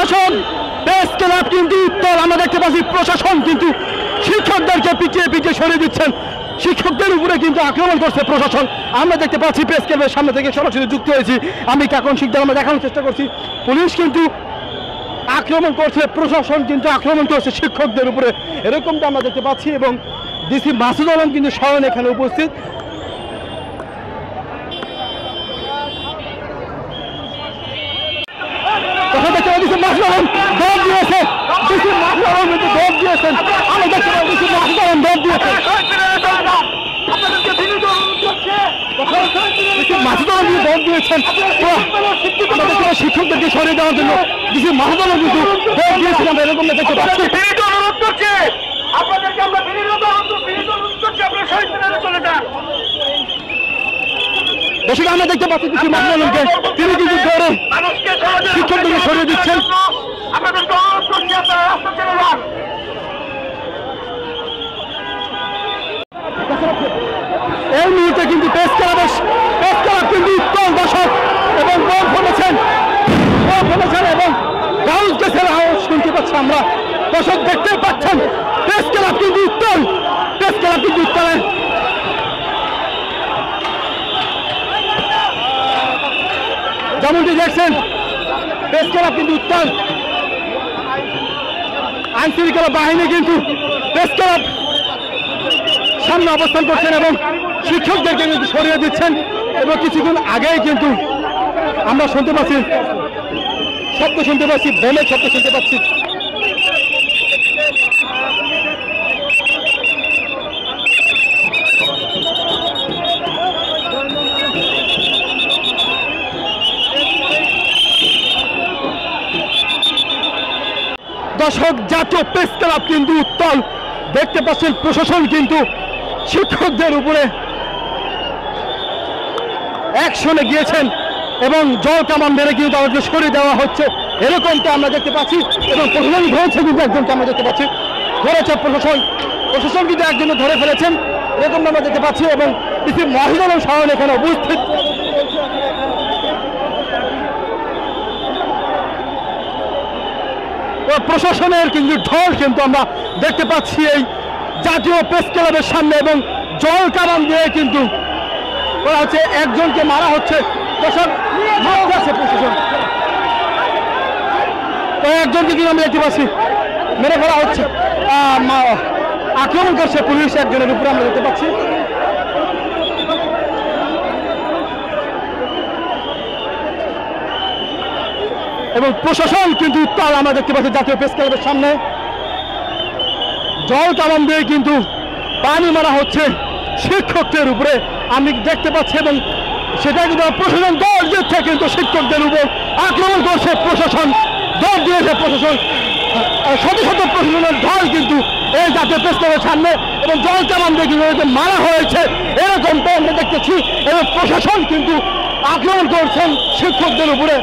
প্রশাসন press club কিন্তু উত্তর আমরা দেখতে পাচ্ছি প্রশাসন কিন্তু শিক্ষকদেরকে পিছিয়ে পিছিয়ে সরিয়ে দিচ্ছেন। শিক্ষকদের উপরে কিন্তু আক্রমণ করছে প্রশাসন। আমরা দেখতে পাচ্ছি প্রেস ক্লাবের সামনে থেকে সরাসরি যুক্ত হয়েছি আমি কাকন শিকদার। আমরা দেখানোর চেষ্টা করছি পুলিশ কিন্তু আক্রমণ করছে, প্রশাসন কিন্তু আক্রমণ করছে শিক্ষকদের উপরে, এরকমটা আমরা দেখতে পাচ্ছি। এবং ডিসি মাসুদ আলম কিন্তু স্বয়ং এখানে উপস্থিত। শিক্ষকদেরকে সরিয়ে দেওয়ার জন্য ডিসি মাসুদ আলম কিন্তু দৌড় দিয়েছেন। আমরা এরকম দেখতে পাচ্ছি। দর্শক আমরা দেখতে পাচ্ছি ডিসি মাসুদ আলমকে, তিনি কিন্তু দৌড়ে শিক্ষকদেরকে সরিয়ে দিচ্ছেন। এই মুহূর্তে কিন্তু প্রেস ক্লাব কিন্তু উত্তল দর্শক এবং বল ফেলেছেন এবং গাউজ গেছের আওয়াজ শুনতে পাচ্ছি আমরা। দর্শক দেখতে পাচ্ছেন প্রেস ক্লাব কিন্তু উত্তল, উত্তলে যেমনটি দেখছেন প্রেস ক্লাব কিন্তু উত্তল। আইন শৃঙ্খলা বাহিনী কিন্তু প্রেস ক্লাব সামনে অবস্থান করছেন এবং শিক্ষকদেরকে কিন্তু সরিয়ে দিচ্ছেন। এবং কিছুক্ষণ আগেই কিন্তু আমরা শুনতে পাচ্ছি শব্দ শুনতে পাচ্ছি, বোমের শব্দ শুনতে পাচ্ছি। দর্শক জাতীয় প্রেস ক্লাব কিন্তু উত্তল, দেখতে পাচ্ছেন প্রশাসন কিন্তু শিক্ষকদের উপরে অ্যাকশনে গিয়েছেন এবং জল কামান মেরে কিন্তু তাদেরকে সরিয়ে দেওয়া হচ্ছে, এরকমটা আমরা দেখতে পাচ্ছি। এবং প্রশাসন ধরেছে কিন্তু একজনকে আমরা দেখতে পাচ্ছি, ধরেছে প্রশাসন কিন্তু একজনকে ধরে ফেলেছেন, এরকমটা আমরা দেখতে পাচ্ছি। এবং ডিসি মাসুদ আলম সাহেব এখানে উপস্থিত। প্রশাসনের কিন্তু ঢল কিন্তু আমরা দেখতে পাচ্ছি এই জাতীয় প্রেস ক্লাবের সামনে এবং জল কামান দিয়ে কিন্তু করা হচ্ছে, একজনকে মারা হচ্ছে। প্রশাসন একজনকে কিন্তু আমরা দেখতে পাচ্ছি মেরে ফেলা হচ্ছে, আক্রমণ করছে পুলিশ একজনের উপরে আমরা দেখতে পাচ্ছি। এবং প্রশাসন কিন্তু উত্তাল আমরা দেখতে পাচ্ছি জাতীয় প্রেস ক্লাবের সামনে জল কামান দিয়ে কিন্তু পানি মারা হচ্ছে শিক্ষকদের উপরে আমি দেখতে পাচ্ছি। এবং সেটা কিন্তু প্রশাসন দল দিচ্ছে কিন্তু শিক্ষকদের উপর আক্রমণ করছে প্রশাসন, দল দিয়েছে প্রশাসন, শত শত প্রশাসনের ঢল কিন্তু এই জাতীয় প্রেস ক্লাবের সামনে এবং জল কামান দিয়ে কিন্তু মারা হয়েছে, এরকমটা আমরা দেখতেছি। এবং প্রশাসন কিন্তু আক্রমণ করছেন শিক্ষকদের উপরে।